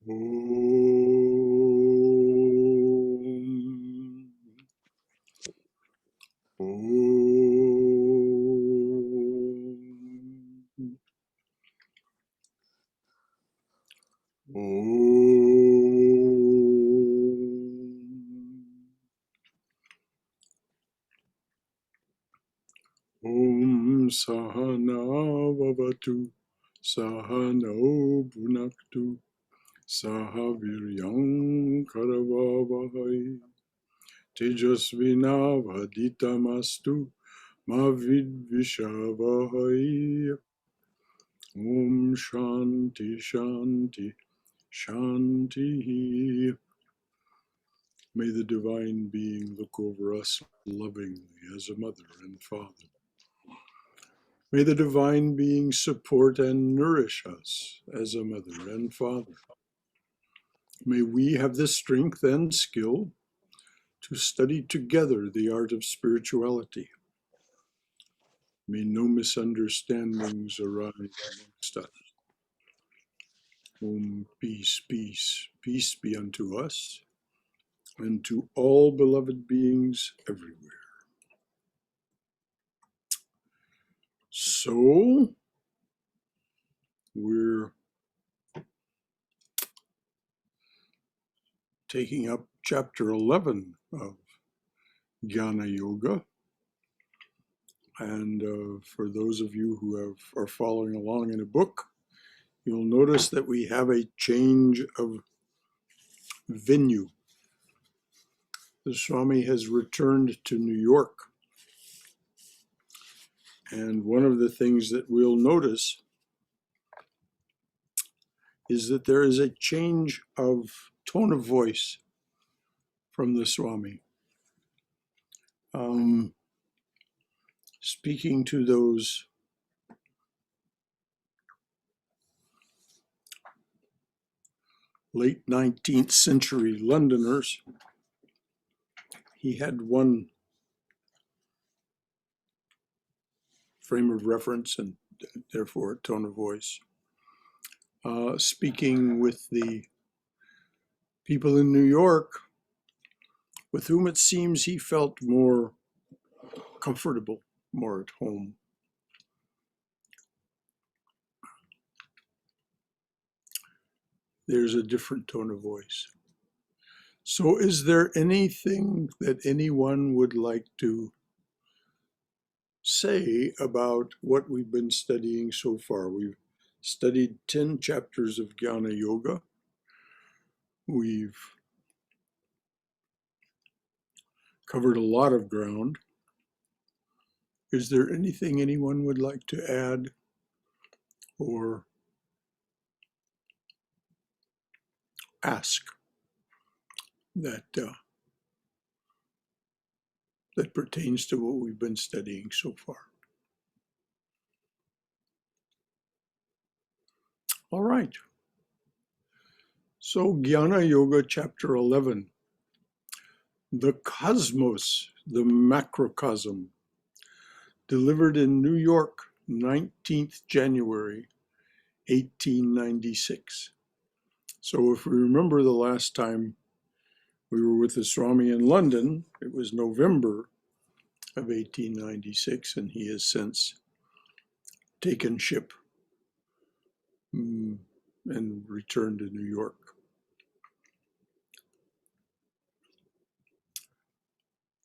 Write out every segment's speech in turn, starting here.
Om. Om. Om Sahana Vavatu Sahano Bhunaktu Sahaviryam Karavavahai Tejasvinavaditamastu Mavidvishavahai. Om Shanti Shanti Shanti. May the Divine Being look over us lovingly as a mother and father. May the Divine Being support and nourish us as a mother and father. May we have the strength and skill to study together the art of spirituality. May no misunderstandings arise amongst us. Om, peace, peace, peace be unto us and to all beloved beings everywhere. So, we're taking up chapter 11 of Jnana Yoga. And for those of you who are following along in a book, you'll notice that we have a change of venue. The Swami has returned to New York. And one of the things that we'll notice is that there is a change of tone of voice from the Swami. Speaking to those late 19th century Londoners, he had one frame of reference and therefore a tone of voice. Speaking with the people in New York, with whom it seems he felt more comfortable, more at home. There's a different tone of voice. So is there anything that anyone would like to say about what we've been studying so far? We've studied 10 chapters of Jnana Yoga. We've covered a lot of ground. Is there anything anyone would like to add or ask that that pertains to what we've been studying so far? All right. So Jnana Yoga chapter 11, the cosmos, the macrocosm, delivered in New York, 19th January, 1896. So if we remember the last time we were with the Swami in London, it was November of 1896, and he has since taken ship and returned to New York.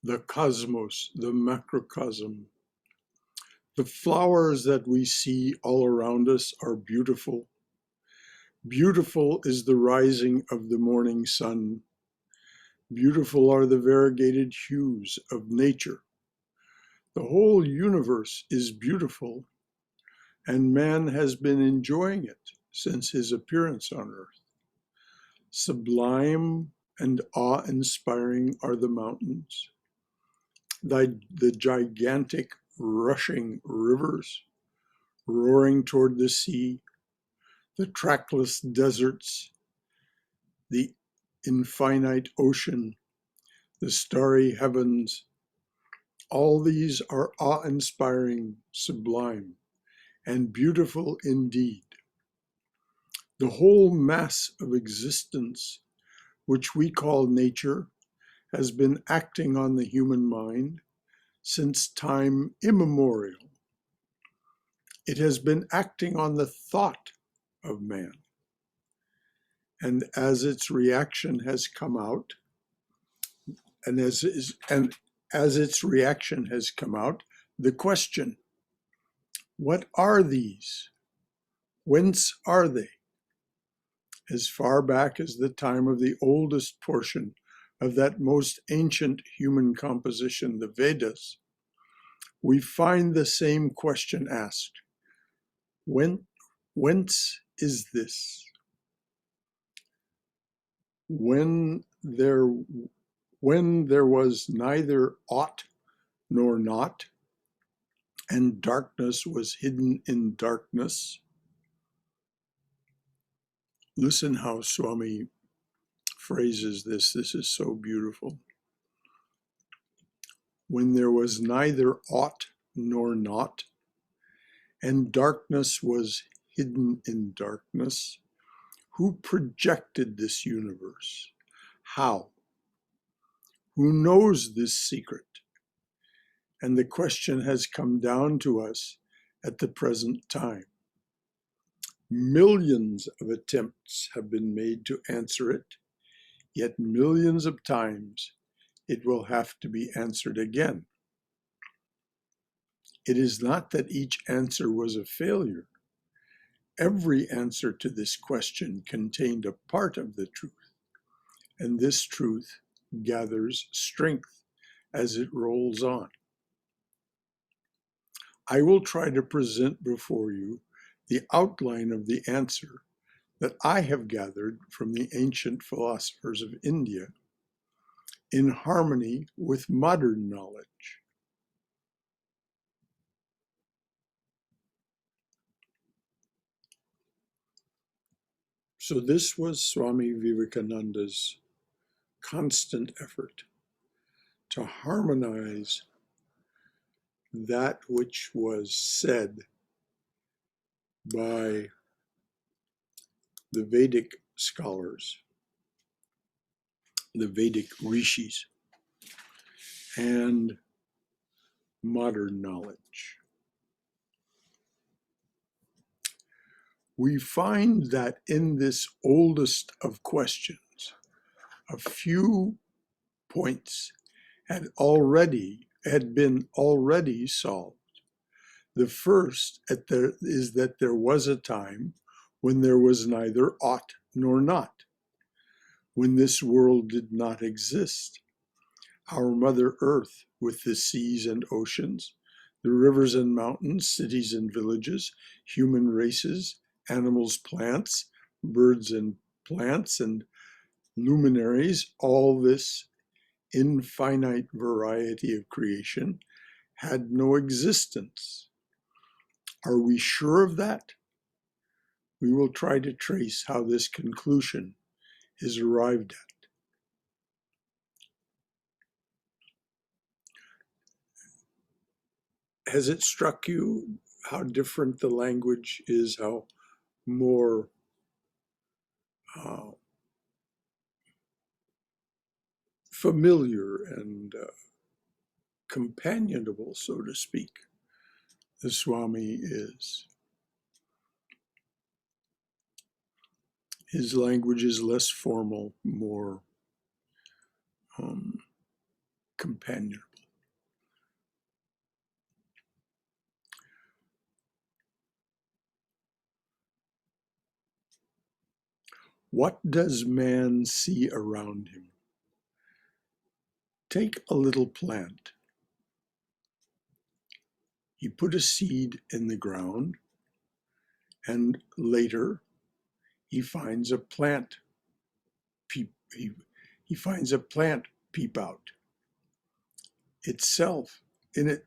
The cosmos, the macrocosm. The flowers that we see all around us are beautiful. Beautiful is the rising of the morning sun. Beautiful are the variegated hues of nature. The whole universe is beautiful, and man has been enjoying it since his appearance on earth. Sublime and awe-inspiring are the mountains, the gigantic rushing rivers roaring toward the sea, the trackless deserts, the infinite ocean, the starry heavens. All these are awe-inspiring, sublime, and beautiful indeed. The whole mass of existence, which we call nature, has been acting on the human mind since time immemorial. It has been acting on the thought of man. And as its reaction has come out, as its reaction has come out, the question, what are these? Whence are they? As far back as the time of the oldest portion of that most ancient human composition, the Vedas, we find the same question asked. Whence is this? When there was neither aught nor not, and darkness was hidden in darkness. Listen how Swami phrases this. This is so beautiful. When there was neither aught nor not, and darkness was hidden in darkness, who projected this universe? How? Who knows this secret? And the question has come down to us at the present time. Millions of attempts have been made to answer it, yet millions of times it will have to be answered again. It is not that each answer was a failure. Every answer to this question contained a part of the truth, and this truth gathers strength as it rolls on. I will try to present before you the outline of the answer that I have gathered from the ancient philosophers of India in harmony with modern knowledge. So this was Swami Vivekananda's constant effort to harmonize that which was said by the Vedic scholars, the Vedic rishis, and modern knowledge. We find that in this oldest of questions, a few points had been already solved. The first is that there was a time when there was neither aught nor not, when this world did not exist. Our Mother Earth, with the seas and oceans, the rivers and mountains, cities and villages, human races, animals, plants, birds and plants, and luminaries, all this infinite variety of creation had no existence. Are we sure of that? We will try to trace how this conclusion is arrived at. Has it struck you how different the language is, how more familiar and companionable, so to speak, the Swami is? His language is less formal, more companionable. What does man see around him? Take a little plant. He put a seed in the ground, and later he finds a plant he finds a plant peep out. Itself, in it,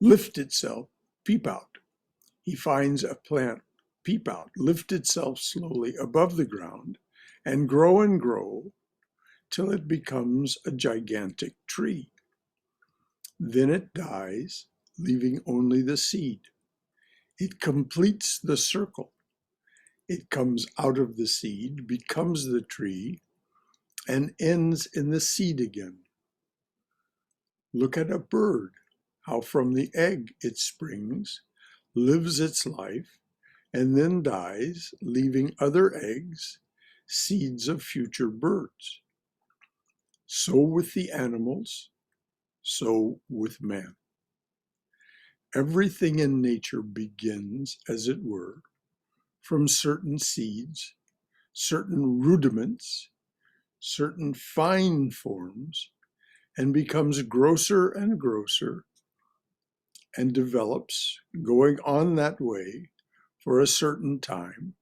lift itself, peep out. He finds a plant peep out, lift itself slowly above the ground, and grow till it becomes a gigantic tree. Then it dies, leaving only the seed. It completes the circle. It comes out of the seed, becomes the tree, and ends in the seed again. Look at a bird, how from the egg it springs, lives its life, and then dies, leaving other eggs, seeds of future birds. So with the animals, so with man. Everything in nature begins, as it were, from certain seeds, certain rudiments, certain fine forms, and becomes grosser and grosser and develops, going on that way for a certain time,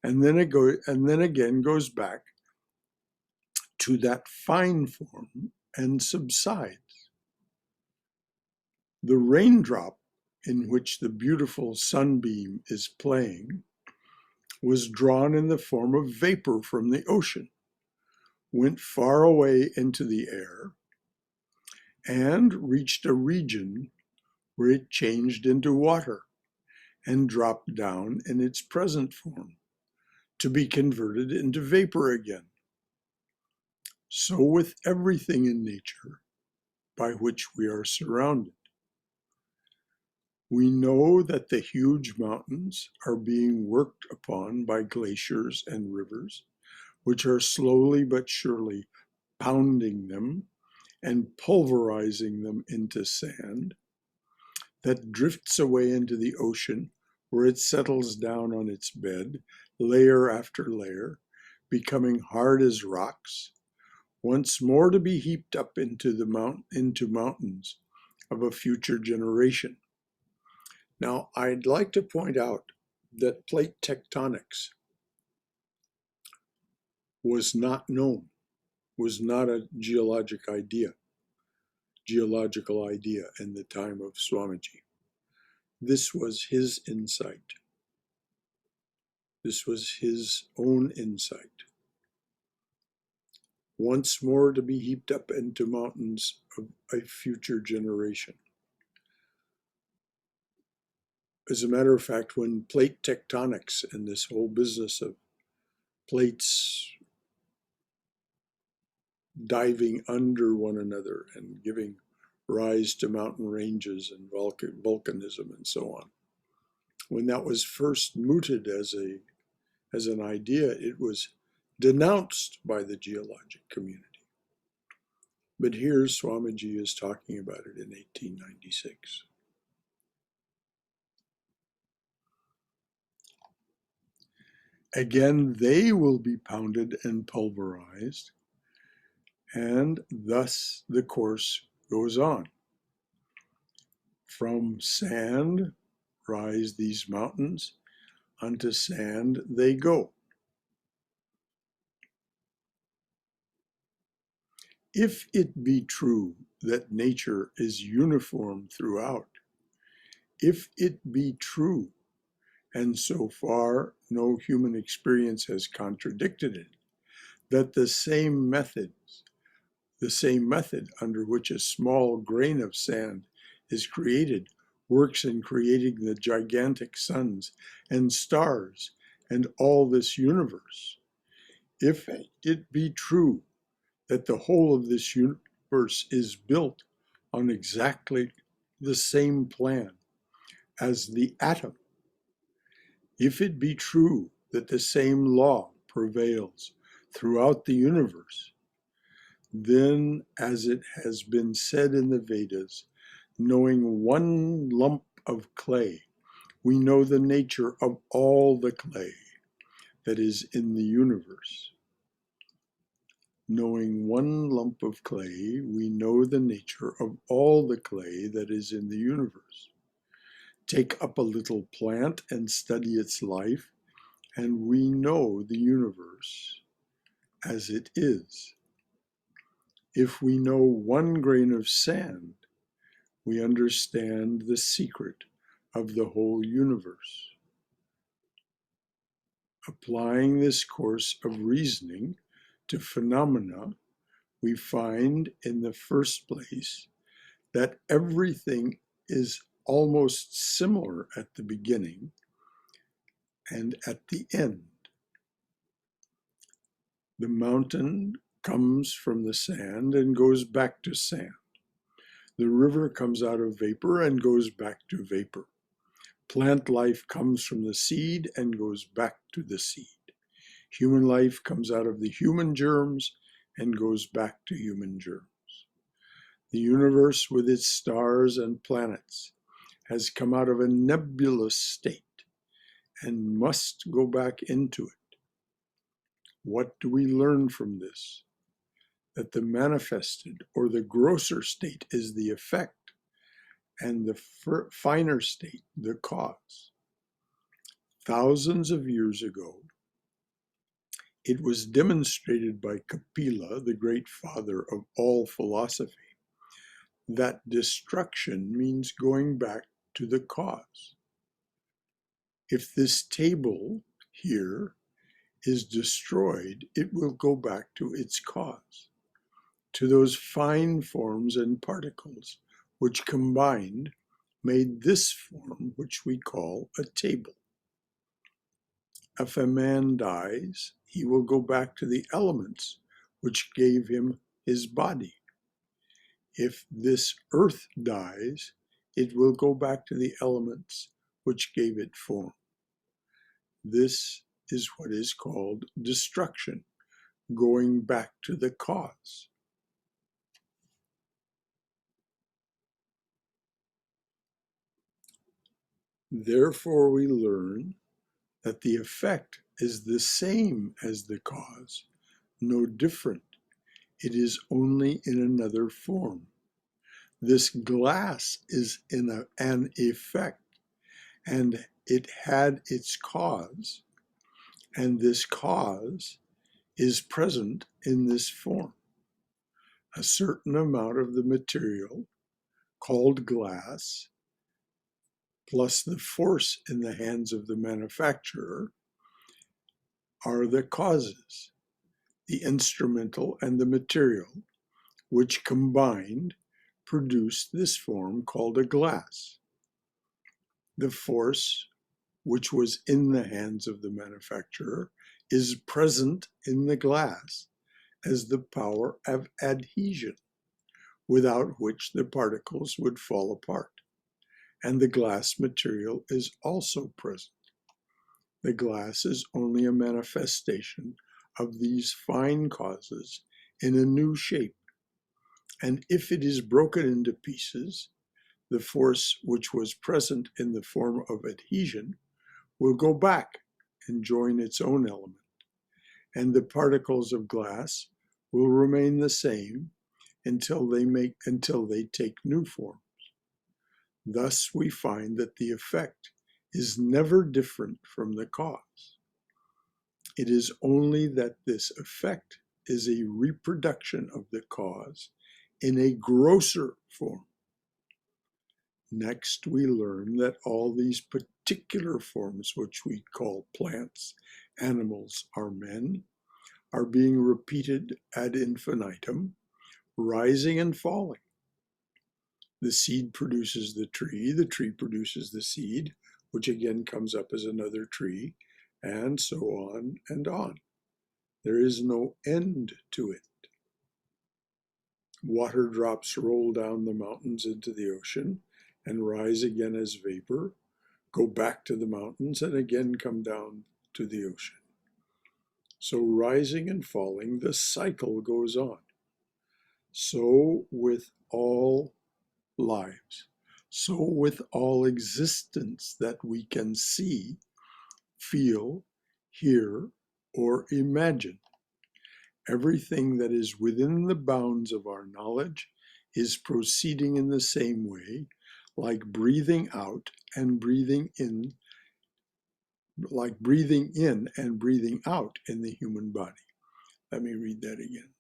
and then again goes back to that fine form and subsides. The raindrop in which the beautiful sunbeam is playing was drawn in the form of vapor from the ocean, went far away into the air, and reached a region where it changed into water and dropped down in its present form to be converted into vapor again. So with everything in nature by which we are surrounded. We know that the huge mountains are being worked upon by glaciers and rivers, which are slowly but surely pounding them and pulverizing them into sand that drifts away into the ocean, where it settles down on its bed, layer after layer, becoming hard as rocks, once more to be heaped up into mountains of a future generation. Now, I'd like to point out that plate tectonics was not known, was not a geological idea in the time of Swamiji. This was his insight. This was his own insight. Once more to be heaped up into mountains of a future generation. As a matter of fact, when plate tectonics and this whole business of plates diving under one another and giving rise to mountain ranges and volcanism and so on, when that was first mooted as an idea, it was denounced by the geologic community. But here Swamiji is talking about it in 1896. Again, they will be pounded and pulverized, and thus the course goes on. From sand rise these mountains, unto sand they go. If it be true that nature is uniform throughout, if it be true, and so far no human experience has contradicted it, that the same method under which a small grain of sand is created works in creating the gigantic suns and stars and all this universe. If it be true that the whole of this universe is built on exactly the same plan as the atom, if it be true that the same law prevails throughout the universe, then, as it has been said in the Vedas, knowing one lump of clay, we know the nature of all the clay that is in the universe. Knowing one lump of clay, we know the nature of all the clay that is in the universe. Take up a little plant and study its life, and we know the universe as it is. If we know one grain of sand, we understand the secret of the whole universe. Applying this course of reasoning to phenomena, we find in the first place that everything is almost similar at the beginning, and at the end. The mountain comes from the sand and goes back to sand. The river comes out of vapor and goes back to vapor. Plant life comes from the seed and goes back to the seed. Human life comes out of the human germs and goes back to human germs. The universe with its stars and planets has come out of a nebulous state and must go back into it. What do we learn from this? That the manifested or the grosser state is the effect and the finer state the cause. Thousands of years ago, it was demonstrated by Kapila, the great father of all philosophy, that destruction means going back to the cause. If this table here is destroyed, it will go back to its cause, to those fine forms and particles which combined made this form which we call a table. If a man dies, he will go back to the elements which gave him his body. If this earth dies, it will go back to the elements which gave it form. This is what is called destruction, going back to the cause. Therefore, we learn that the effect is the same as the cause, no different. It is only in another form. This glass is in an effect, and it had its cause, and this cause is present in this form. A certain amount of the material, called glass, plus the force in the hands of the manufacturer, are the causes, the instrumental and the material, which combined produce this form called a glass. The force, which was in the hands of the manufacturer, is present in the glass as the power of adhesion, without which the particles would fall apart. And the glass material is also present. The glass is only a manifestation of these fine causes in a new shape. And if it is broken into pieces, the force which was present in the form of adhesion will go back and join its own element. And the particles of glass will remain the same until they take new forms. Thus we find that the effect is never different from the cause. It is only that this effect is a reproduction of the cause in a grosser form. Next, we learn that all these particular forms, which we call plants, animals, or men, are being repeated ad infinitum, rising and falling. The seed produces the tree produces the seed, which again comes up as another tree, and so on and on. There is no end to it. Water drops roll down the mountains into the ocean and rise again as vapor, go back to the mountains, and again come down to the ocean. So rising and falling, the cycle goes on. So with all lives, so with all existence that we can see, feel, hear, or imagine. Everything that is within the bounds of our knowledge is proceeding in the same way, like breathing out and breathing in, like breathing in and breathing out in the human body. Let me read that again.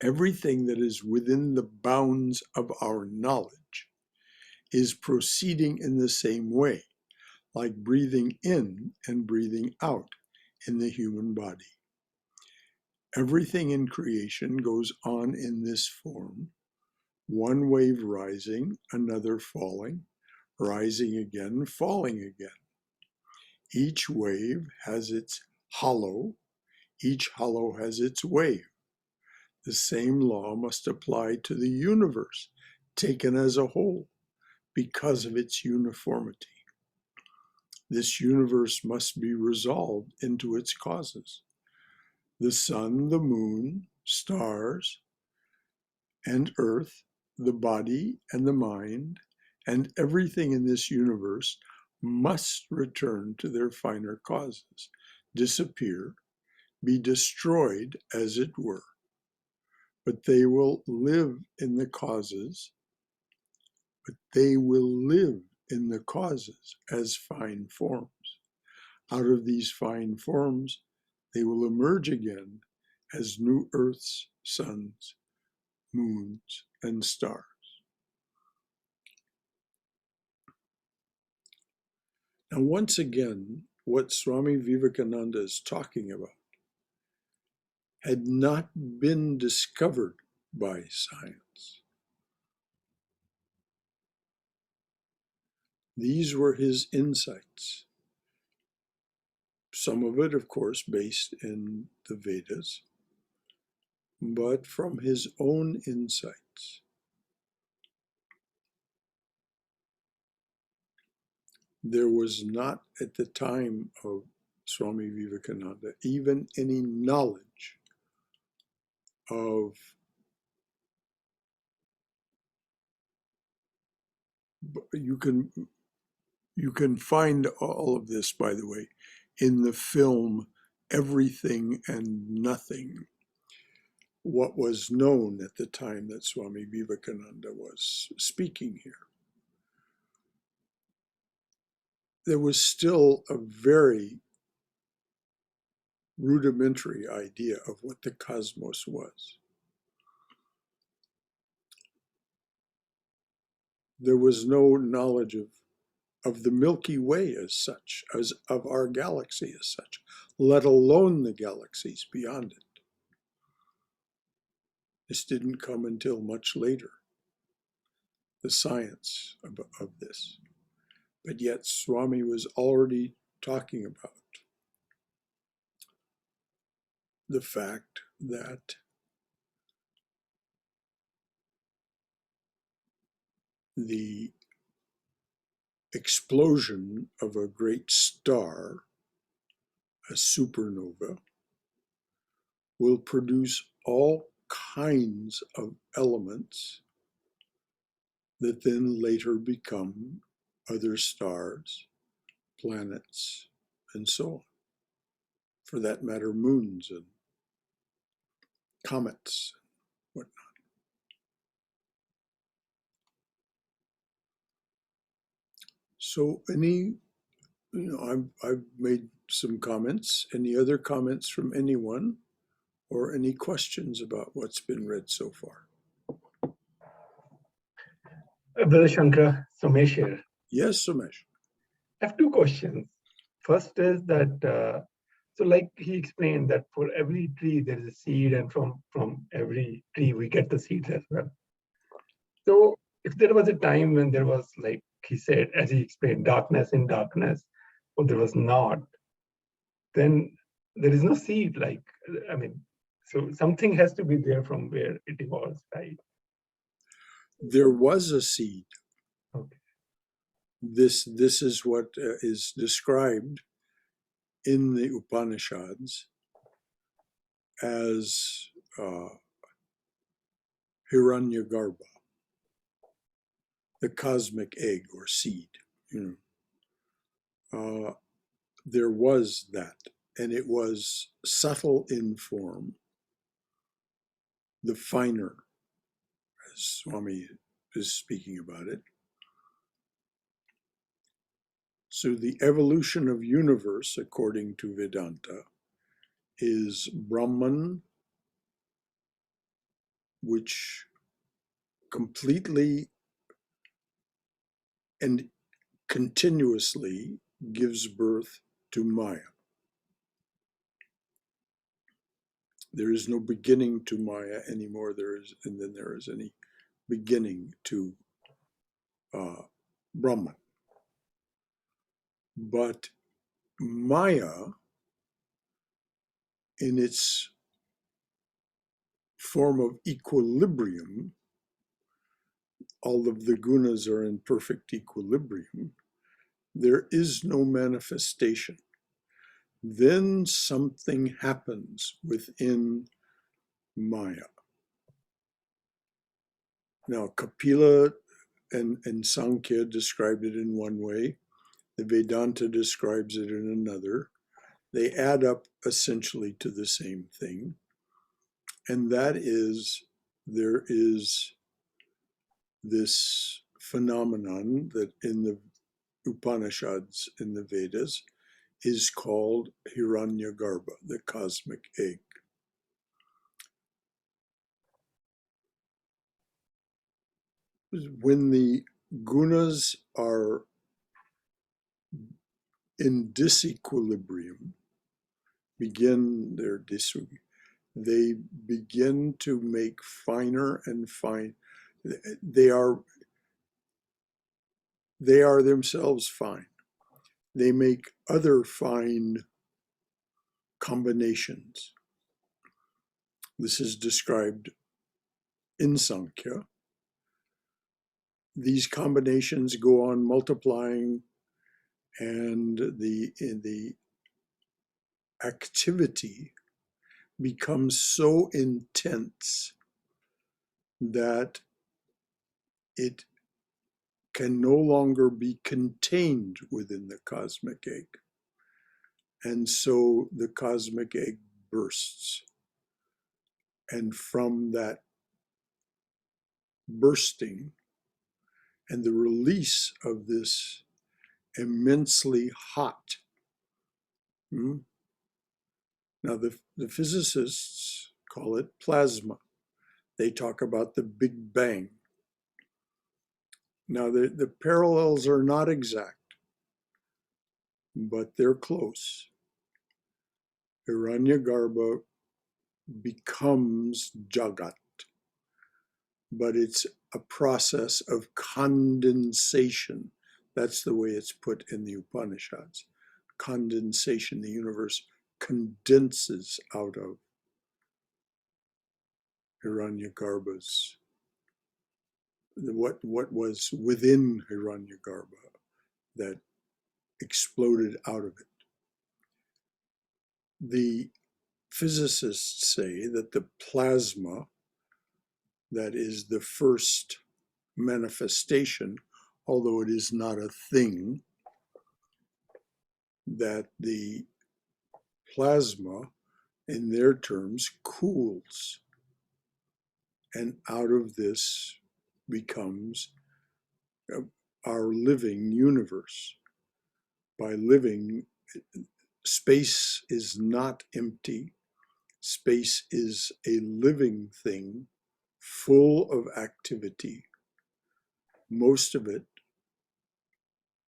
Everything that is within the bounds of our knowledge is proceeding in the same way, like breathing in and breathing out in the human body. Everything in creation goes on in this form, one wave rising, another falling, rising again, falling again. Each wave has its hollow. Each hollow has its wave. The same law must apply to the universe, taken as a whole, because of its uniformity. This universe must be resolved into its causes. The sun, the moon, stars, and earth, the body and the mind, and everything in this universe must return to their finer causes, disappear, be destroyed, as it were. But they will live in the causes, as fine forms. Out of these fine forms, they will emerge again as new earths, suns, moons, and stars. Now, once again, what Swami Vivekananda is talking about had not been discovered by science. These were his insights. Some of it, of course, based in the Vedas, but from his own insights. There was not, at the time of Swami Vivekananda, even any knowledge of you can find all of this, by the way, in the film Everything and Nothing, what was known at the time that Swami Vivekananda was speaking here. There was still a very rudimentary idea of what the cosmos was. There was no knowledge of the Milky Way as such, as of our galaxy as such, let alone the galaxies beyond it. This didn't come until much later, the science of this. But yet Swami was already talking about the fact that the explosion of a great star, a supernova, will produce all kinds of elements that then later become other stars, planets, and so on. For that matter, moons and comets and whatnot. So I've made some comments. Any other comments from anyone or any questions about what's been read so far? Brother Shankara, Somesh here. Yes, Somesh. I have two questions. First is that, so like he explained that for every tree there is a seed, and from every tree we get the seeds as well. So if there was a time when there was, like he said, as he explained, darkness in darkness, or there was not, then there is no seed. So something has to be there from where it evolves, right? There was a seed. Okay. This is what is described in the Upanishads as Hiranyagarbha, the cosmic egg or seed. There was that, and it was subtle in form, the finer, as Swami is speaking about it. So the evolution of universe, according to Vedanta, is Brahman, which completely and continuously gives birth to Maya. There is no beginning to Maya anymore. There is any beginning to Brahman. But Maya, in its form of equilibrium, all of the gunas are in perfect equilibrium, there is no manifestation. Then something happens within Maya. Now, Kapila and Sankhya described it in one way. The Vedanta describes it in another. They add up essentially to the same thing. And that is, there is this phenomenon that in the Upanishads, in the Vedas, is called Hiranyagarbha, the cosmic egg. When the gunas are in disequilibrium, they begin to make finer and fine. They are themselves fine. They make other fine combinations. This is described in Sankhya. These combinations go on multiplying, and the activity becomes so intense that it can no longer be contained within the cosmic egg. And so the cosmic egg bursts. And from that bursting and the release of this immensely hot, now the physicists call it plasma. They talk about the Big Bang. Now the parallels are not exact, but they're close. Hiranyagarbha becomes Jagat, but it's a process of condensation. That's the way it's put in the Upanishads. Condensation, the universe condenses out of Hiranyagarbha's, what was within Hiranyagarbha that exploded out of it. The physicists say that the plasma, that is the first manifestation, although it is not a thing, that the plasma, in their terms, cools. And out of this becomes our living universe. By living, space is not empty. Space is a living thing, full of activity, most of it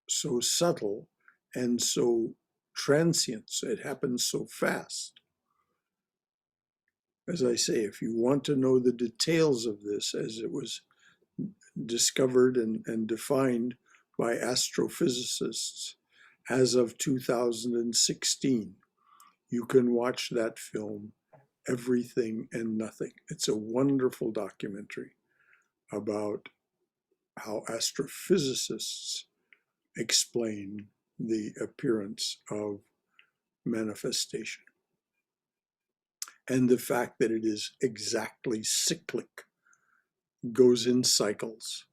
so subtle and so transient. So it happens so fast. As I say, if you want to know the details of this as it was discovered and defined by astrophysicists as of 2016, you can watch that film, Everything and Nothing. It's a wonderful documentary about how astrophysicists explain the appearance of manifestation and the fact that it is exactly cyclic, goes in cycles,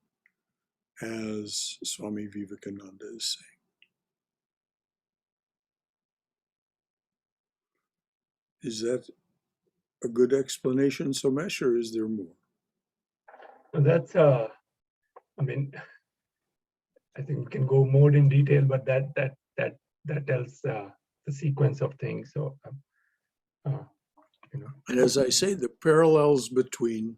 as Swami Vivekananda is saying. Is that a good explanation, Somesh, or is there more? That's I mean, I think we can go more in detail, but that tells the sequence of things. So you know. And as I say, the parallels between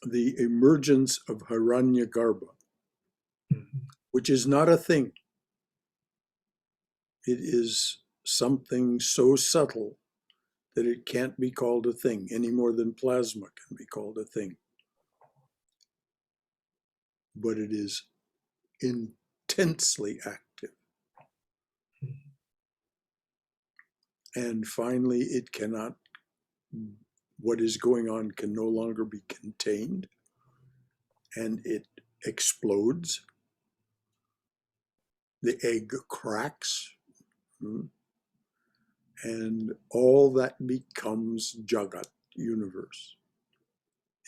the emergence of Hiranyagarbha, which is not a thing, it is something so subtle that it can't be called a thing any more than plasma can be called a thing. But it is intensely active. And finally, it cannot, what is going on can no longer be contained, and it explodes. The egg cracks, and all that becomes Jagat, universe,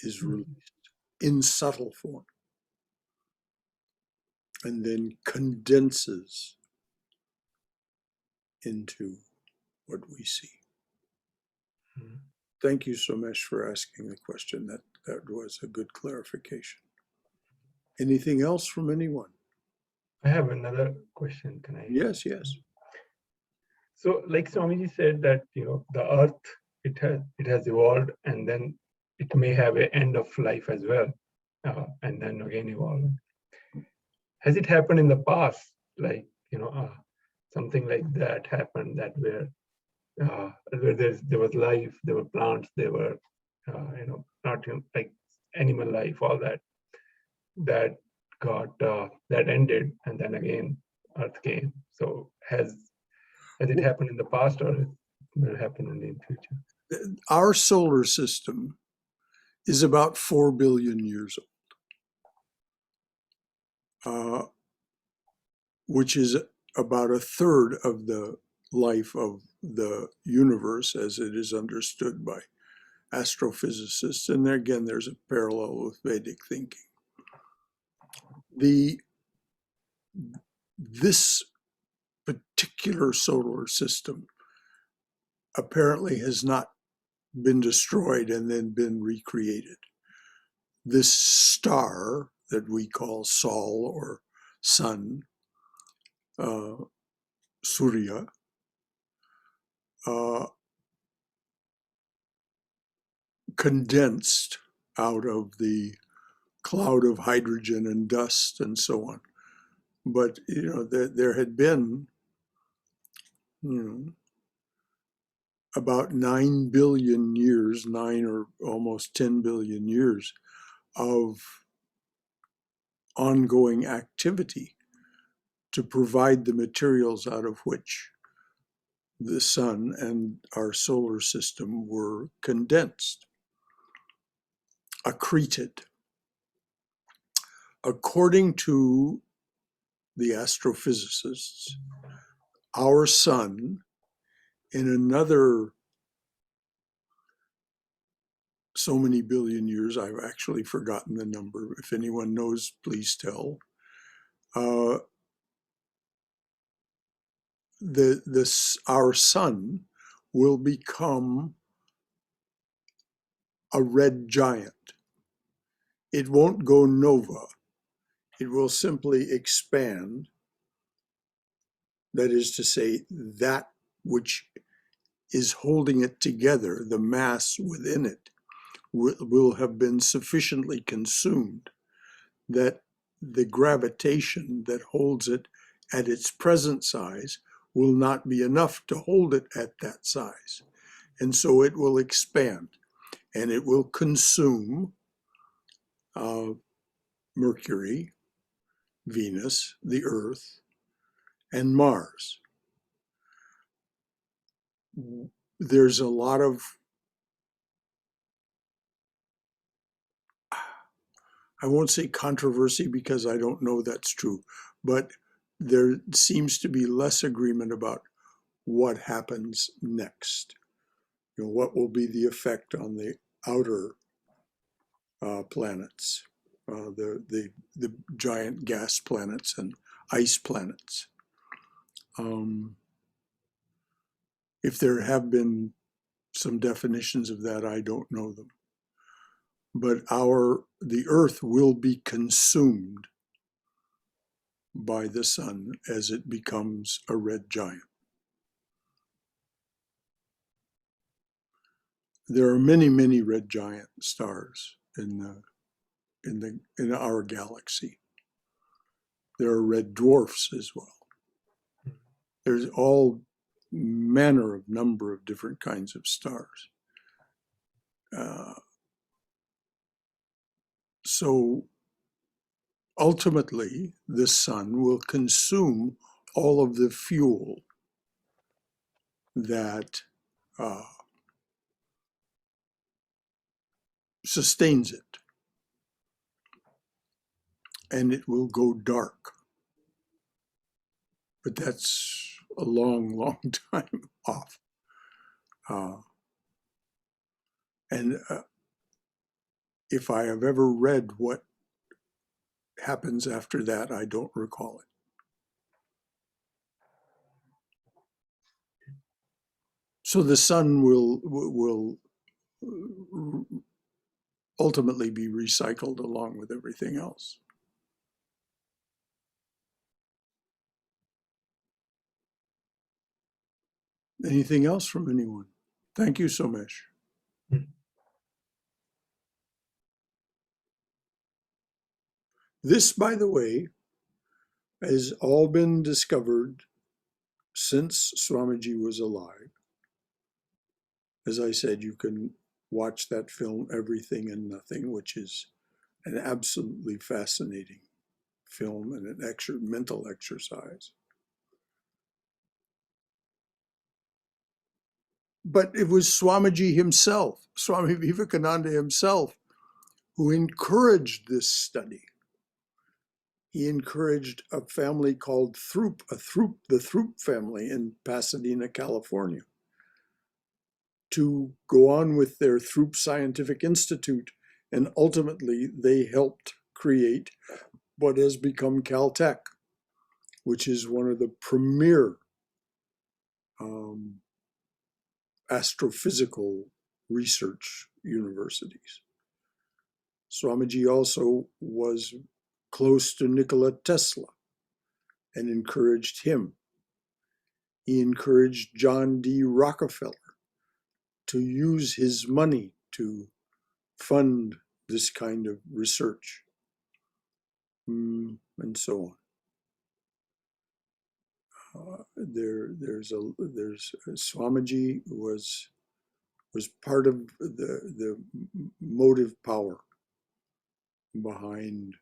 is released in subtle form, and then condenses into what we see. Thank you, Somesh, for asking the question. That was a good clarification. Anything else from anyone? I have another question. Can I? Yes, yes. So, like Swamiji said, that the Earth it has evolved, and then it may have an end of life as well, and then again evolve. Has it happened in the past? Like something like that happened, that where there was life, there were plants, there were not like animal life, all that got that ended, and then again Earth came. So has it happened in the past, or it will happen in the future? Our solar system is about 4 billion years old, which is about a third of the life of the universe as it is understood by astrophysicists. And there again, there's a parallel with Vedic thinking. This particular solar system apparently has not been destroyed and then been recreated. This star that we call Sol or Sun, Surya, condensed out of the cloud of hydrogen and dust and so on. But there had been about 9 billion years, 9 or almost 10 billion years of ongoing activity to provide the materials out of which the sun and our solar system were condensed, accreted. According to the astrophysicists, our sun in another so many billion years, I've actually forgotten the number. If anyone knows, please tell. Our sun will become a red giant. It won't go nova. It will simply expand. That is to say, that which is holding it together, the mass within it, will have been sufficiently consumed that the gravitation that holds it at its present size will not be enough to hold it at that size. And so it will expand, and it will consume Mercury, Venus, the Earth, and Mars. There's a lot of, I won't say controversy because I don't know that's true, but there seems to be less agreement about what happens next. What will be the effect on the outer planets, the giant gas planets and ice planets. If there have been some definitions of that, I don't know them. But the Earth will be consumed by the sun as it becomes a red giant. There are many, many red giant stars in our galaxy. There are red dwarfs as well. There's all manner of number of different kinds of stars. So ultimately, the sun will consume all of the fuel that sustains it, and it will go dark. But that's a long, long time off. And if I have ever read what happens after that, I don't recall it. So the sun will ultimately be recycled along with everything else. Anything else from anyone? Thank you, Somesh. This, by the way, has all been discovered since Swamiji was alive. As I said, you can watch that film, Everything and Nothing, which is an absolutely fascinating film and an mental exercise. But it was Swamiji himself, Swami Vivekananda himself, who encouraged this study. He encouraged a family called the Throop family in Pasadena, California, to go on with their Throop Scientific Institute, and ultimately they helped create what has become Caltech, which is one of the premier astrophysical research universities. Swamiji also was close to Nikola Tesla and encouraged him. He encouraged John D. Rockefeller to use his money to fund this kind of research, and so on. Swamiji was part of the motive power behind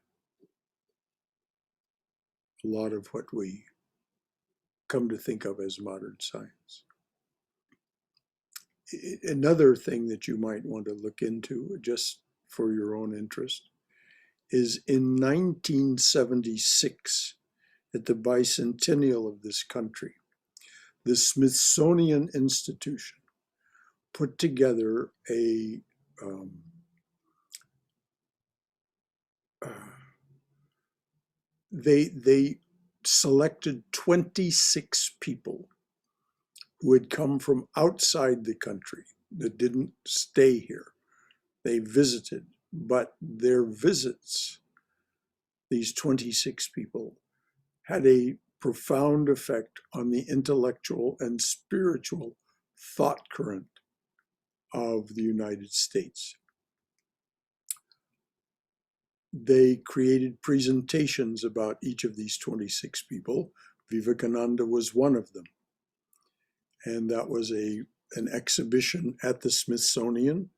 a lot of what we come to think of as modern science. Another thing that you might want to look into, just for your own interest, is in 1976, at the bicentennial of this country, the Smithsonian Institution put together they selected 26 people who had come from outside the country that didn't stay here. They visited, but their visits, these 26 people, had a profound effect on the intellectual and spiritual thought current of the United States. They created presentations about each of these 26 people. Vivekananda was one of them. And that was an exhibition at the Smithsonian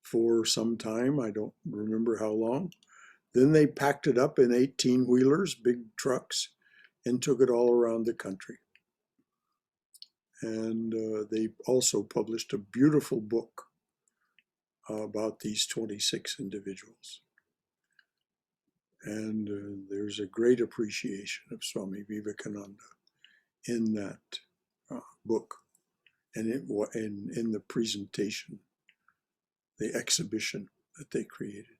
for some time. I don't remember how long. Then they packed it up in 18-wheelers, big trucks, and took it all around the country. And they also published a beautiful book about these 26 individuals. And there's a great appreciation of Swami Vivekananda in that book and in the presentation, the exhibition that they created.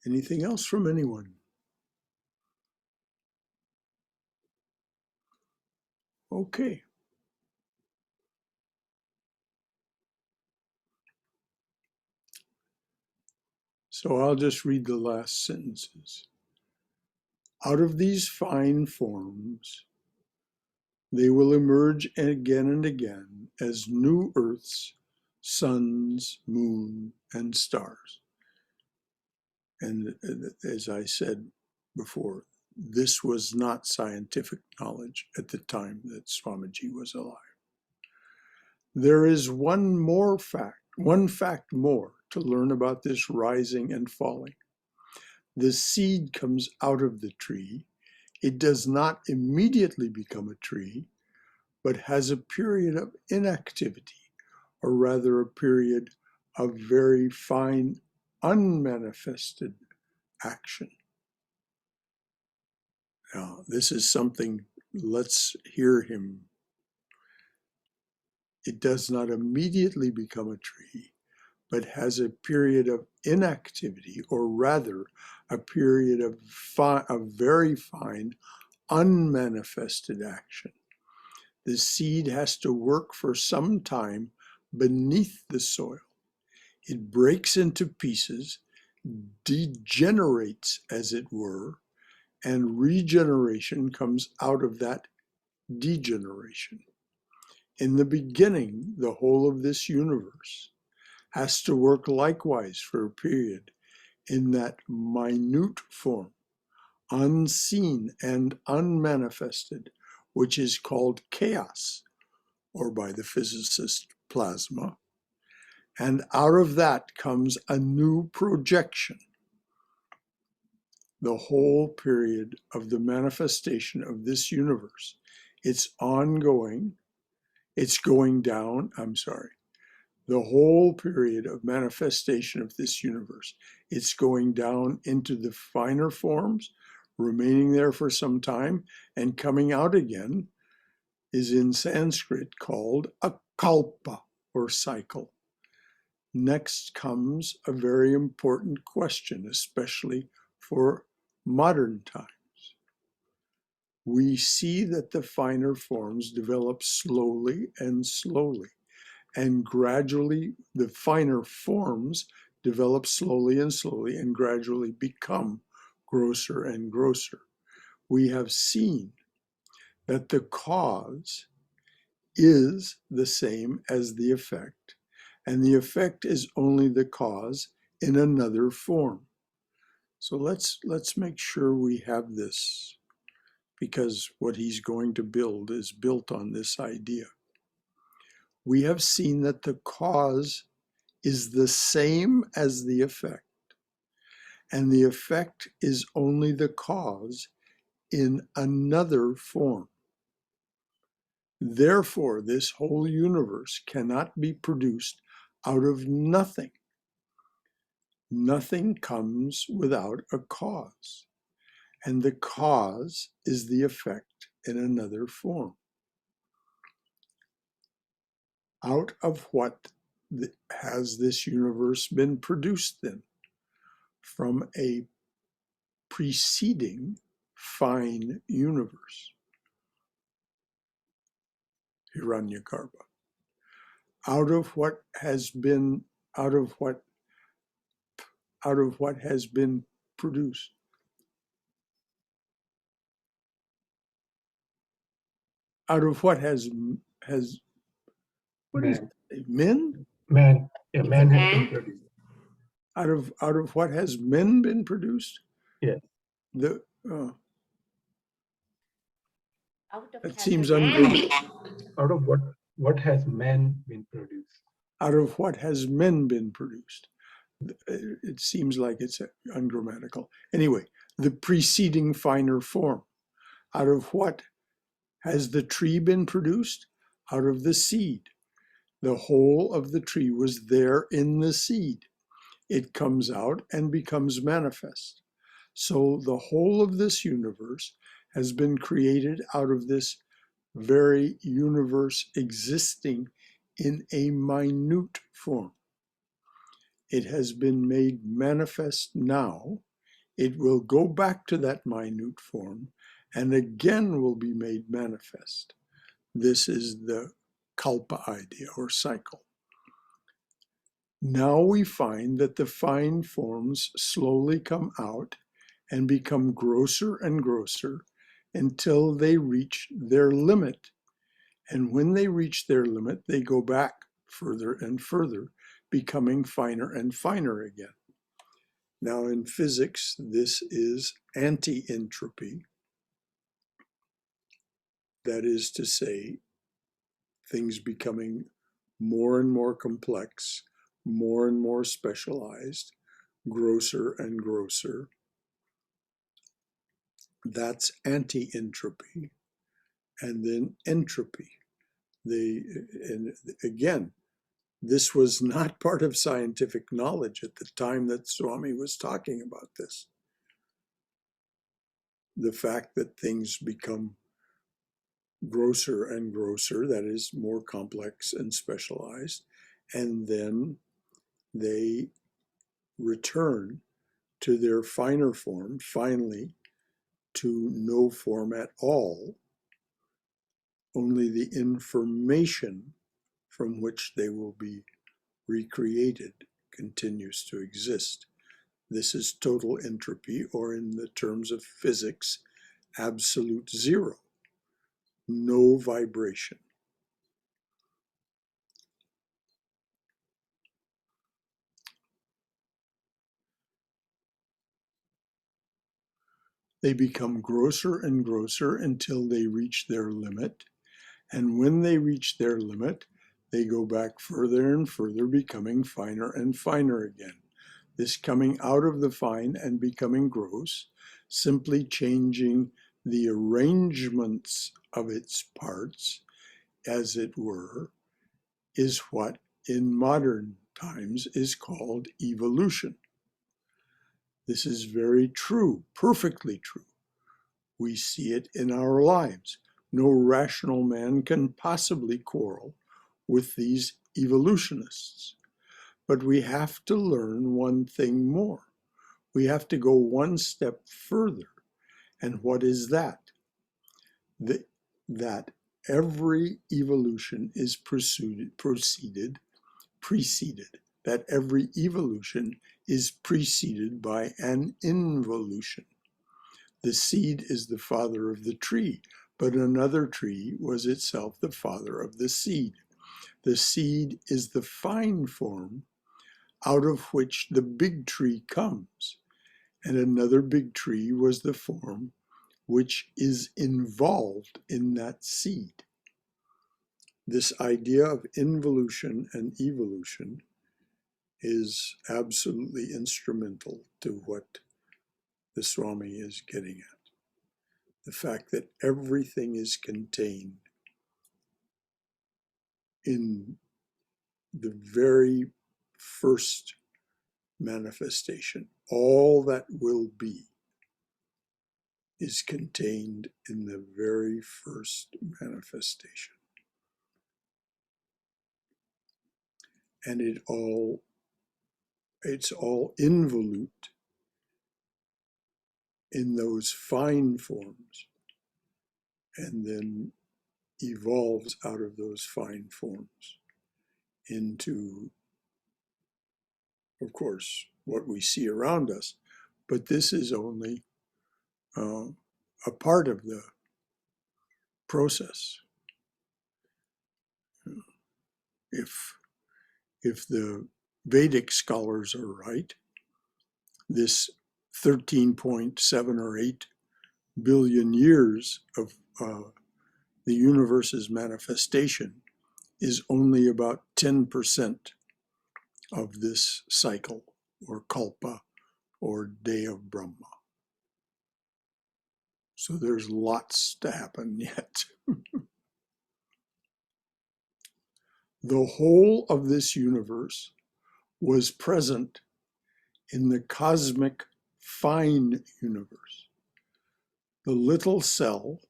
Anything else from anyone? Okay. So I'll just read the last sentences. Out of these fine forms, they will emerge again and again as new earths, suns, moon, and stars. And as I said before, this was not scientific knowledge at the time that Swamiji was alive. There is one fact more to learn about this rising and falling. the seed comes out of the tree. It does not immediately become a tree, but has a period of inactivity, or rather a period of very fine, unmanifested action. Now, this is something, let's hear him. It does not immediately become a tree, but has a period of inactivity, or rather a period of very fine, unmanifested action. The seed has to work for some time beneath the soil. It breaks into pieces, degenerates, as it were, and regeneration comes out of that degeneration. In the beginning, the whole of this universe has to work likewise for a period in that minute form, unseen and unmanifested, which is called chaos, or by the physicist, plasma. And out of that comes a new projection. The whole period of the manifestation of this universe, it's ongoing, it's going down, the whole period of manifestation of this universe, it's going down into the finer forms, remaining there for some time, and coming out again, is in Sanskrit called a kalpa, or cycle. Next comes a very important question, especially for modern times. We see that the finer forms develop slowly and slowly, and gradually the finer forms develop slowly and slowly and gradually become grosser and grosser. We have seen that the cause is the same as the effect, and the effect is only the cause in another form. So let's make sure we have this, because what he's going to build is built on this idea. We have seen that the cause is the same as the effect, and the effect is only the cause in another form. Therefore, this whole universe cannot be produced out of nothing. Nothing comes without a cause, and the cause is the effect in another form. Out of what has this universe been produced then? From a preceding fine universe, Hiranyagarbha. Out of what has been produced. Out of what has what is Man. it? Men? Man. Yeah, It's a man has been man. produced. Out of what has men been produced? Yes. The Out of that has seems man. Out of what has man been produced? out of what has men been produced. It seems like it's ungrammatical. Anyway, the preceding finer form. Out of what has the tree been produced? Out of the seed. The whole of the tree was there in the seed. It comes out and becomes manifest. So the whole of this universe has been created out of this very universe existing in a minute form. It has been made manifest now. It will go back to that minute form and again will be made manifest. This is the kalpa idea, or cycle. Now we find that the fine forms slowly come out and become grosser and grosser until they reach their limit. And when they reach their limit, they go back further and further, becoming finer and finer again. Now in physics, this is anti-entropy. That is to say, things becoming more and more complex, more and more specialized, grosser and grosser. That's anti-entropy. And then entropy. And again, this was not part of scientific knowledge at the time that Swami was talking about this. The fact that things become grosser and grosser, that is, more complex and specialized, and then they return to their finer form, finally, to no form at all. Only the information from which they will be recreated continues to exist. This is total entropy, or in the terms of physics, absolute zero. No vibration. They become grosser and grosser until they reach their limit. And when they reach their limit, they go back further and further, becoming finer and finer again. This coming out of the fine and becoming gross, simply changing the arrangements of its parts, as it were, is what in modern times is called evolution. This is very true, perfectly true. We see it in our lives. No rational man can possibly quarrel with these evolutionists. But we have to learn one thing more. We have to go one step further. And what is that? That every evolution is preceded, that every evolution is preceded by an involution. The seed is the father of the tree, but another tree was itself the father of the seed. The seed is the fine form out of which the big tree comes, and another big tree was the form which is involved in that seed. This idea of involution and evolution is absolutely instrumental to what the Swami is getting at. The fact that everything is contained in the very first manifestation. All that will be is contained in the very first manifestation. And it's all involute in those fine forms, and then evolves out of those fine forms into, of course, what we see around us. But this is only a part of the process. If the Vedic scholars are right, this 13.7 or 8 billion years of the universe's manifestation is only about 10% of this cycle, or kalpa, or day of Brahma. So there's lots to happen yet. The whole of this universe was present in the cosmic fine universe. The little cell,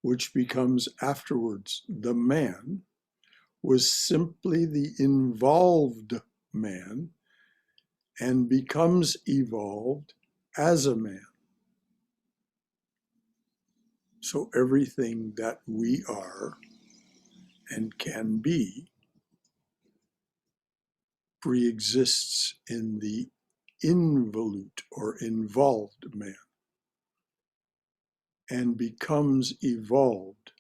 which becomes afterwards the man, was simply the involved man and becomes evolved as a man. So everything that we are and can be pre-exists in the involute or involved man and becomes evolved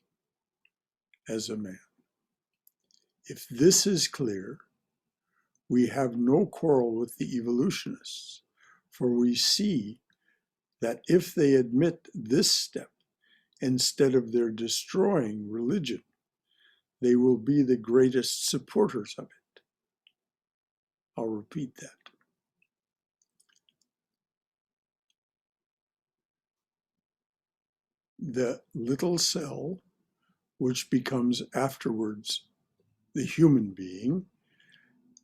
as a man. If this is clear, we have no quarrel with the evolutionists, for we see that if they admit this step, instead of their destroying religion, they will be the greatest supporters of it. I'll repeat that. the little cell, which becomes afterwards the human being,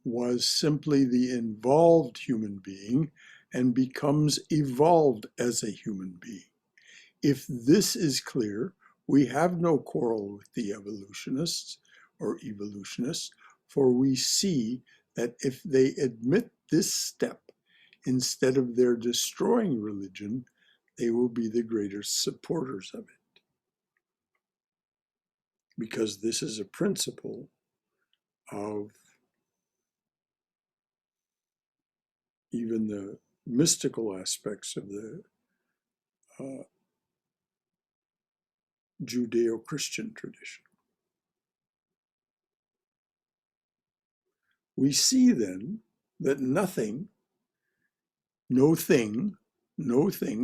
was simply the involved human being and becomes evolved as a human being. If this is clear, we have no quarrel with the evolutionists, for we see that if they admit this step, instead of their destroying religion, they will be the greatest supporters of it. Because this is a principle of even the mystical aspects of the Judeo-Christian tradition. We see then that nothing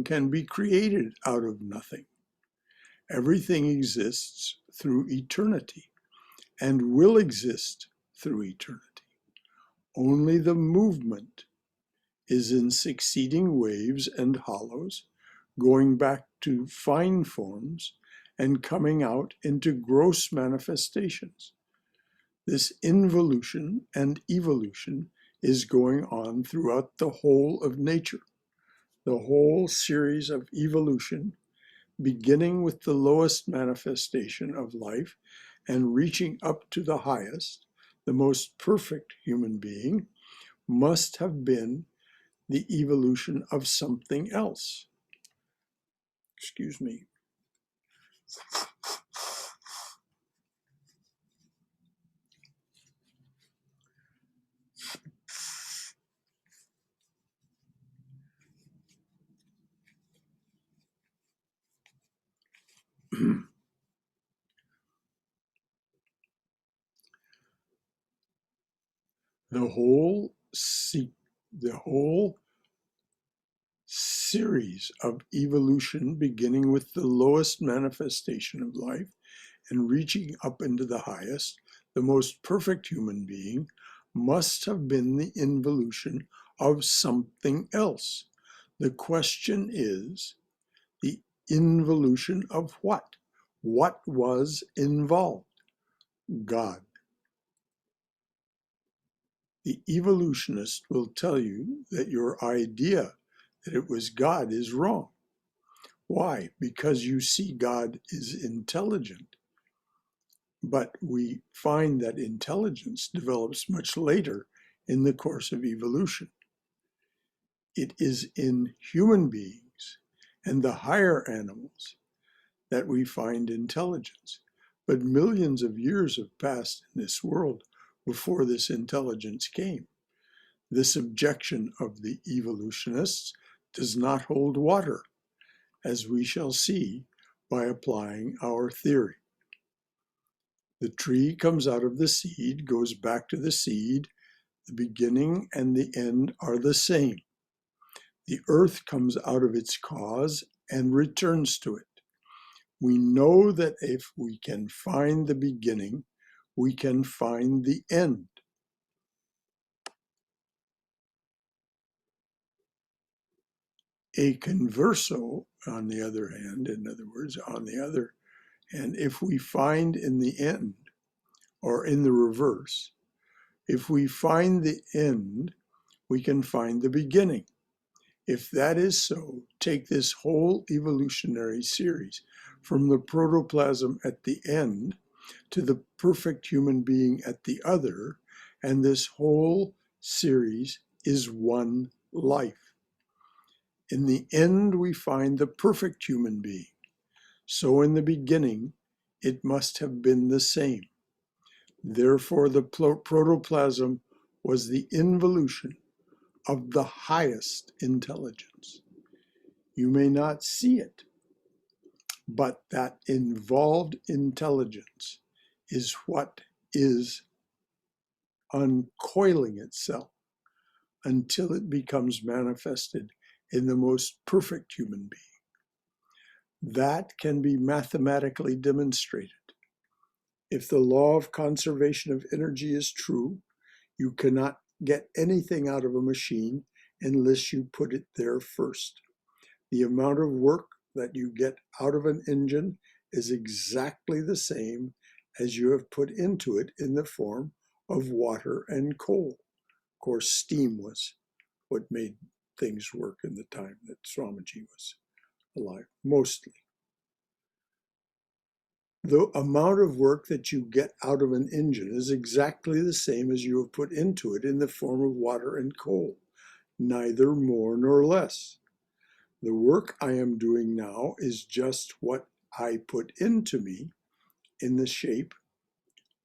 can be created out of nothing. Everything exists through eternity and will exist through eternity. Only the movement is in succeeding waves and hollows, going back to fine forms and coming out into gross manifestations. This involution and evolution is going on throughout the whole of nature. The whole series of evolution, beginning with the lowest manifestation of life and reaching up to the highest, the most perfect human being, must have been the evolution of something else. Excuse me. The whole series of evolution, beginning with the lowest manifestation of life and reaching up into the highest, the most perfect human being, must have been the involution of something else. The question is, the involution of what? What was involved? God. The evolutionist will tell you that your idea that it was God is wrong. Why? Because you see God is intelligent. But we find that intelligence develops much later in the course of evolution. It is in human beings and the higher animals that we find intelligence. But millions of years have passed in this world before this intelligence came. This objection of the evolutionists does not hold water, as we shall see by applying our theory. The tree comes out of the seed, goes back to the seed. The beginning and the end are the same. The earth comes out of its cause and returns to it. We know that if we can find the beginning, we can find the end. A converso, on the other hand, in other words, on the other hand, if we find in the end, or in the reverse, if we find the end, we can find the beginning. If that is so, take this whole evolutionary series from the protoplasm at the end to the perfect human being at the other, and this whole series is one life. In the end, we find the perfect human being. So in the beginning, it must have been the same. Therefore, the protoplasm was the involution of the highest intelligence. You may not see it, but that involved intelligence is what is uncoiling itself until it becomes manifested in the most perfect human being. That can be mathematically demonstrated. If the law of conservation of energy is true, you cannot get anything out of a machine unless you put it there first. The amount of work that you get out of an engine is exactly the same as you have put into it in the form of water and coal. Of course, steam was what made things work in the time that Swamiji was alive, mostly. The amount of work that you get out of an engine is exactly the same as you have put into it in the form of water and coal, neither more nor less. The work I am doing now is just what I put into me in the shape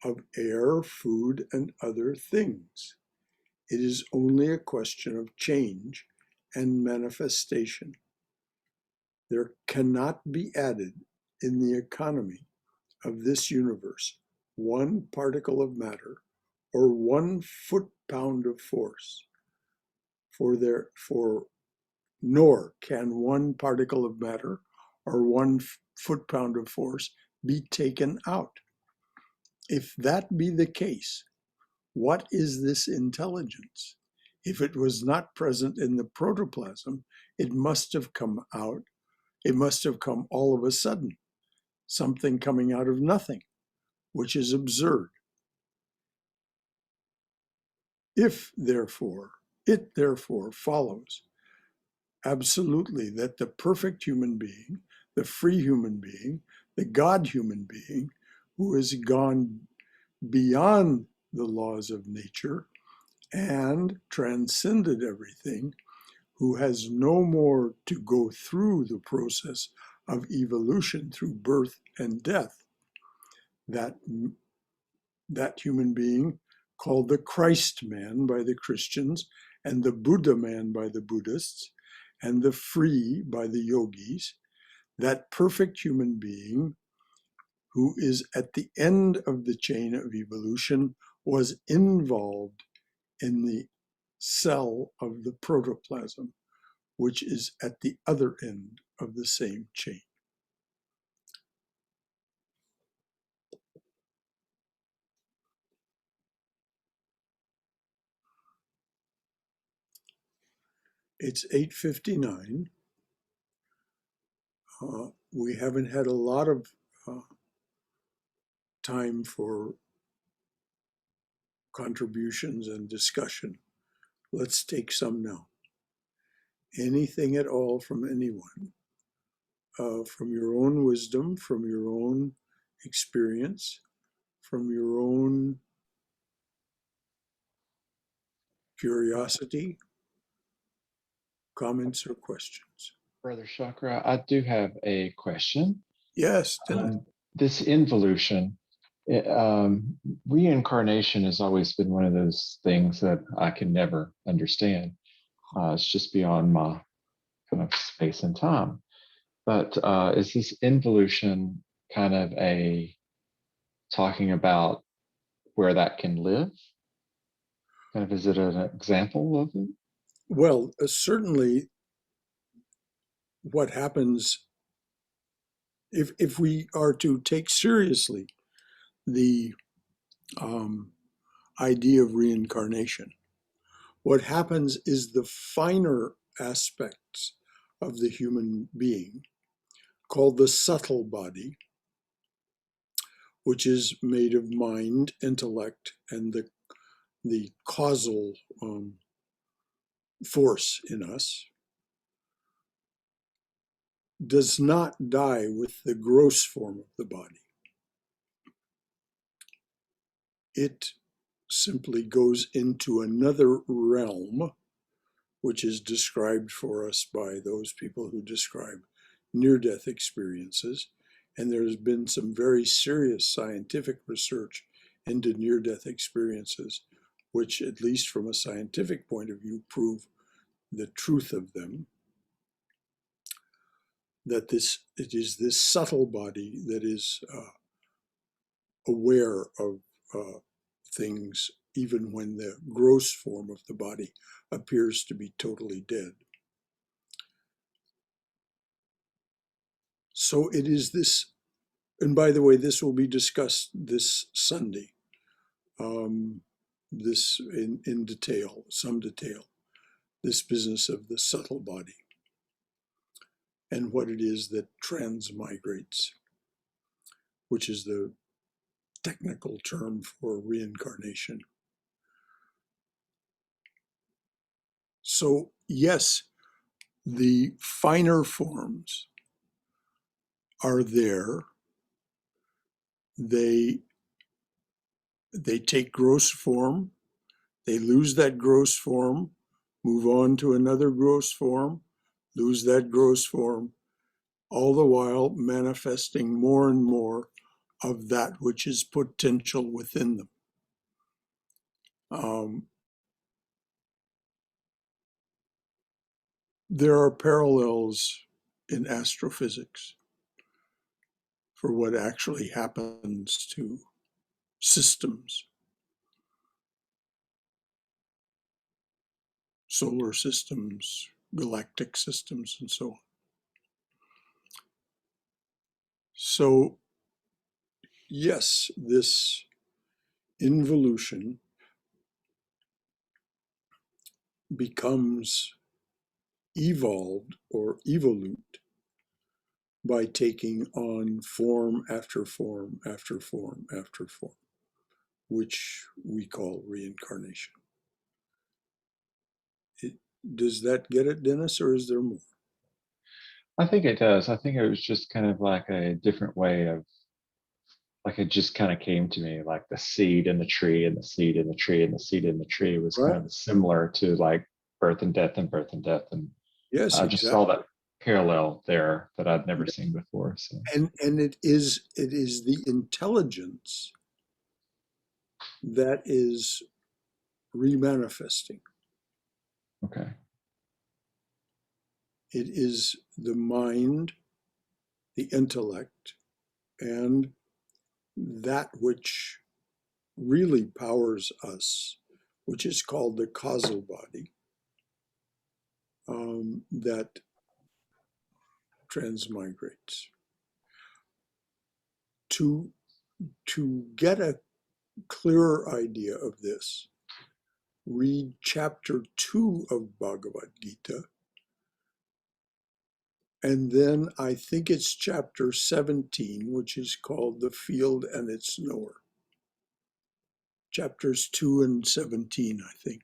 of air, food, and other things. It is only a question of change and manifestation. There cannot be added in the economy of this universe one particle of matter or 1 foot-pound of force, nor can one particle of matter or 1 foot-pound of force be taken out. If that be the case, what is this intelligence? If it was not present in the protoplasm, it must have come out. It must have come all of a sudden, something coming out of nothing, which is absurd. It therefore follows absolutely that the perfect human being, the free human being, the God human being, who has gone beyond the laws of nature and transcended everything, who has no more to go through the process of evolution through birth and death, that human being, called the Christ man by the Christians and the Buddha man by the Buddhists and the free by the yogis, that perfect human being who is at the end of the chain of evolution was involved in the cell of the protoplasm, which is at the other end of the same chain. It's 8:59. We haven't had a lot of time for contributions and discussion. Let's take some now. Anything at all from anyone, from your own wisdom, from your own experience, from your own curiosity, comments or questions. Brother Shankara, I do have a question. Yes, Dennis. This involution, reincarnation has always been one of those things that I can never understand. It's just beyond my kind of space and time. But is this involution kind of talking about where that can live? Kind of, is it an example of it? Well, certainly what happens if we are to take seriously the idea of reincarnation, what happens is the finer aspects of the human being, called the subtle body, which is made of mind, intellect, and the causal force in us, does not die with the gross form of the body. It simply goes into another realm, which is described for us by those people who describe near-death experiences. And there's been some very serious scientific research into near-death experiences, which, at least from a scientific point of view, prove the truth of them. That it is this subtle body that is aware of things even when the gross form of the body appears to be totally dead. So it is this, and by the way, this will be discussed this Sunday, this in detail, some detail, this business of the subtle body. and what it is that transmigrates, which is the technical term for reincarnation. So yes, the finer forms are there. They take gross form, they lose that gross form, move on to another gross form, lose that gross form, all the while manifesting more and more of that which is potential within them. There are parallels in astrophysics for what actually happens to systems, solar systems, galactic systems, and so on. So, yes, this involution becomes evolved or evolute by taking on form after form after form after form, which we call reincarnation. Does that get it, Dennis, or is there more? I think it does. I think it was just kind of like a different way of, like it just kind of came to me, like the seed in the tree and the seed in the tree and the seed in the tree was Right? kind of similar to like birth and death and birth and death. And Yes, I just saw exactly. that parallel there that I'd never seen before. So, And it is the intelligence that is remanifesting. okay. It is the mind, the intellect, and that which really powers us, which is called the causal body, that transmigrates. To get a clearer idea of this, read chapter 2 of Bhagavad Gita, and then I think it's chapter 17, which is called The Field and Its Knower. Chapters 2 and 17, I think,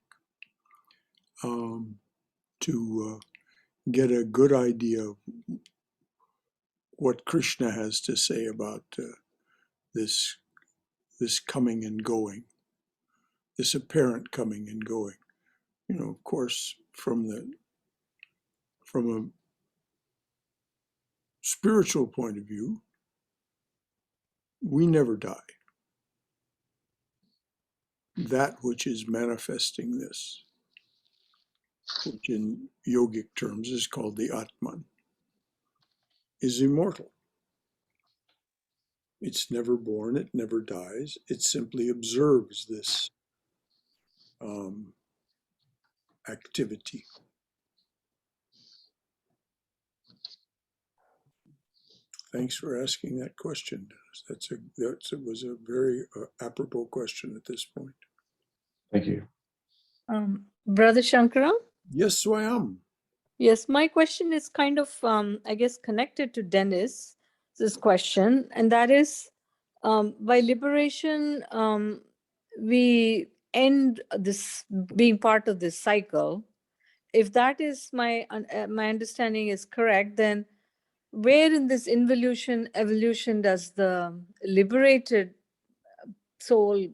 to get a good idea of what Krishna has to say about this coming and going, this apparent coming and going. You know, of course, from a spiritual point of view, we never die. That which is manifesting this, which in yogic terms is called the Atman, is immortal. It's never born, it never dies. It simply observes this activity. Thanks for asking that question, Dennis. That was a very apropos question at this point. Thank you. Brother Shankara? Yes, Swayam. Yes, my question is kind of, I guess, connected to Dennis's question, and that is, by liberation, we end this being part of this cycle. If that is my understanding is correct, then where in this evolution does the liberated soul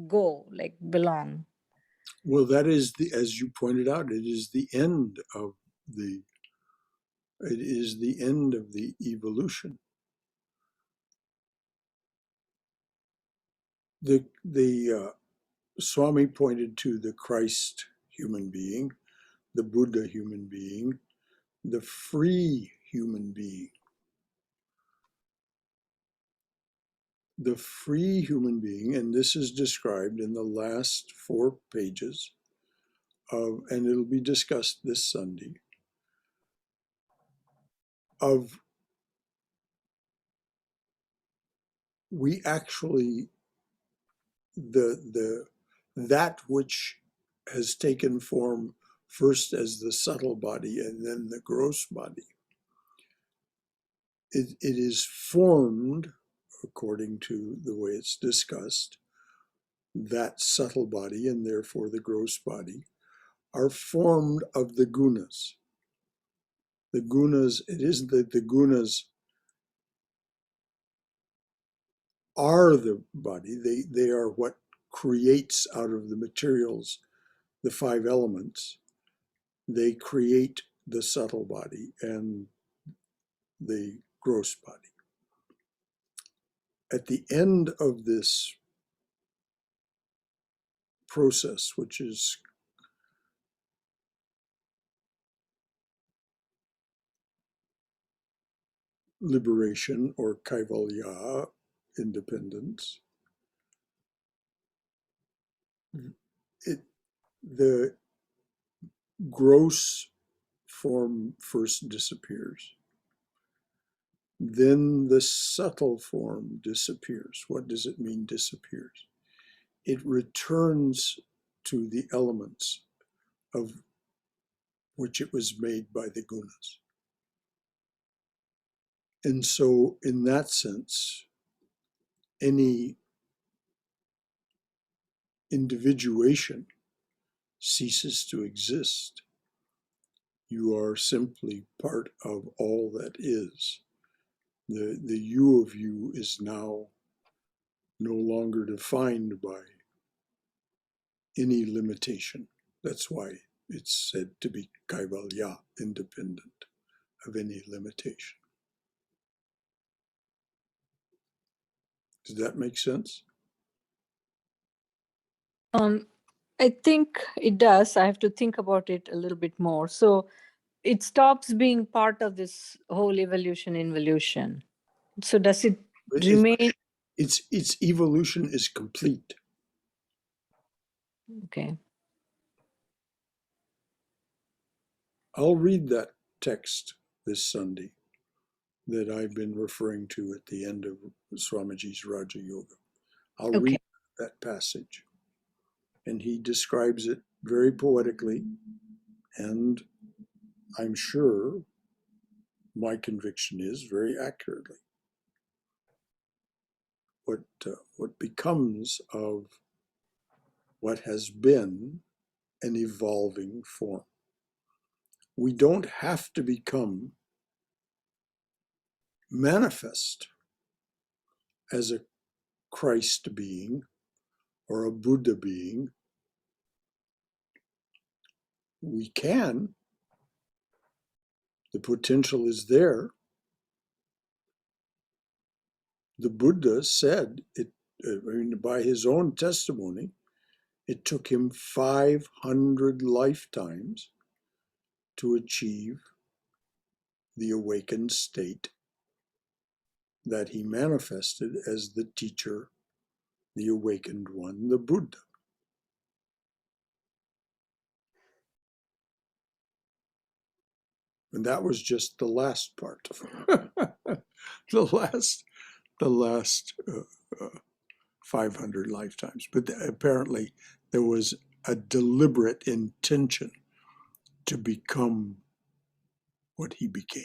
go, like belong? Well, that is as you pointed out, it is the end of the evolution. The Swami pointed to the Christ human being, the Buddha human being, the free human being. The free human being, and this is described in the last 4 pages of, and it'll be discussed this Sunday, of we actually, that which has taken form first as the subtle body and then the gross body, it is formed, according to the way it's discussed, that subtle body and therefore the gross body are formed of the gunas. The gunas, it isn't that the gunas are the body, they are what creates out of the materials the five elements. They create the subtle body and the gross body. At the end of this process, which is liberation or kaivalya, independence, the gross form first disappears. Then the subtle form disappears. What does it mean, disappears? It returns to the elements of which it was made by the gunas. And so, in that sense, any individuation ceases to exist. You are simply part of all that is. The you of you is now no longer defined by any limitation. That's why it's said to be kaivalya, independent of any limitation. Does that make sense? I think it does. I have to think about it a little bit more. So it stops being part of this whole evolution. So does it remain? Its evolution is complete. Okay. I'll read that text this Sunday that I've been referring to at the end of Swamiji's Raja Yoga. I'll read that passage. And he describes it very poetically, and I'm sure my conviction is very accurately. What becomes of what has been an evolving form. We don't have to become manifest as a Christ being or a Buddha being. We can. The potential is there. The Buddha said it, by his own testimony, it took him 500 lifetimes to achieve the awakened state that he manifested as the teacher, the awakened one, the Buddha. And that was just the last part. the last 500 lifetimes. But apparently there was a deliberate intention to become what he became.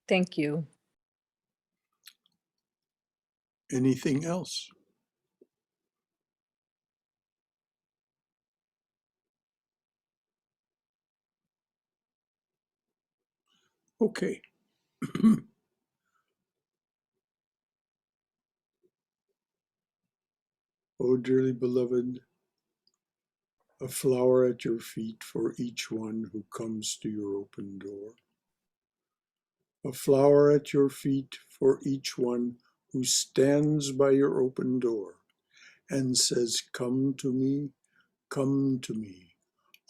Thank you. Anything else? Okay. Oh, dearly beloved, a flower at your feet for each one who comes to your open door. A flower at your feet for each one who stands by your open door and says, come to me,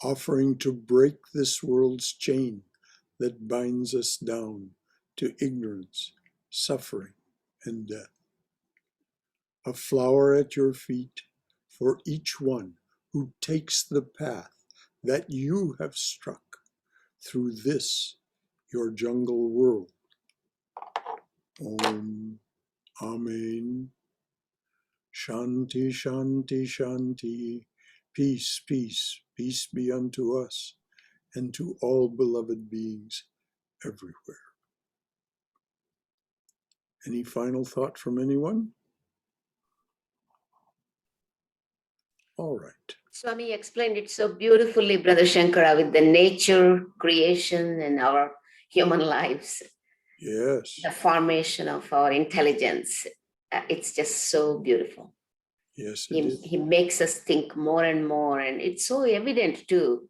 offering to break this world's chain that binds us down to ignorance, suffering, and death. A flower at your feet for each one who takes the path that you have struck through this, your jungle world. Om, Amen. Shanti, Shanti, Shanti. Peace, peace, peace be unto us and to all beloved beings everywhere. Any final thought from anyone? All right. Swami explained it so beautifully, Brother Shankara, with the nature, creation, and our human lives, Yes. the formation of our intelligence. It's just so beautiful. Yes, it is. He makes us think more and more, and it's so evident too.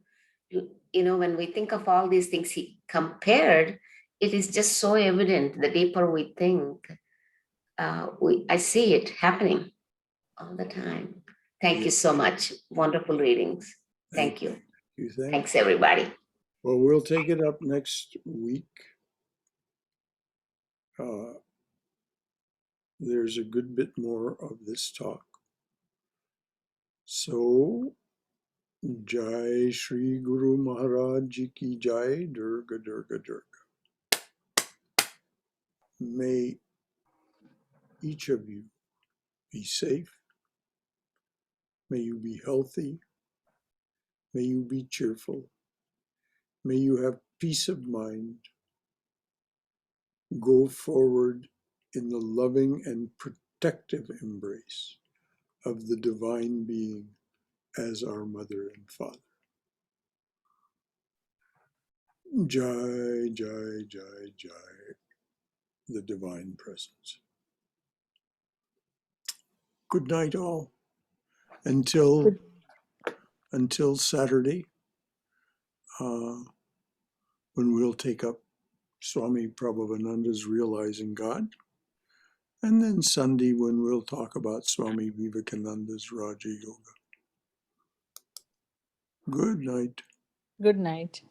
You know, when we think of all these things he compared, it is just so evident. The deeper we think, I see it happening all the time. Thank you so much. Wonderful readings. Thank you. Thanks, everybody. Well, we'll take it up next week. There's a good bit more of this talk. So, Jai Shri Guru Maharaj Ji Ki Jai, Durga Durga Durga. May each of you be safe. May you be healthy. May you be cheerful. May you have peace of mind. Go forward in the loving and protective embrace of the Divine Being as our Mother and Father. Jai, Jai, Jai, Jai, the Divine Presence. Good night, all. Until Saturday, when we'll take up Swami Prabhavananda's Realizing God, and then Sunday when we'll talk about Swami Vivekananda's Raja Yoga. Good night. Good night.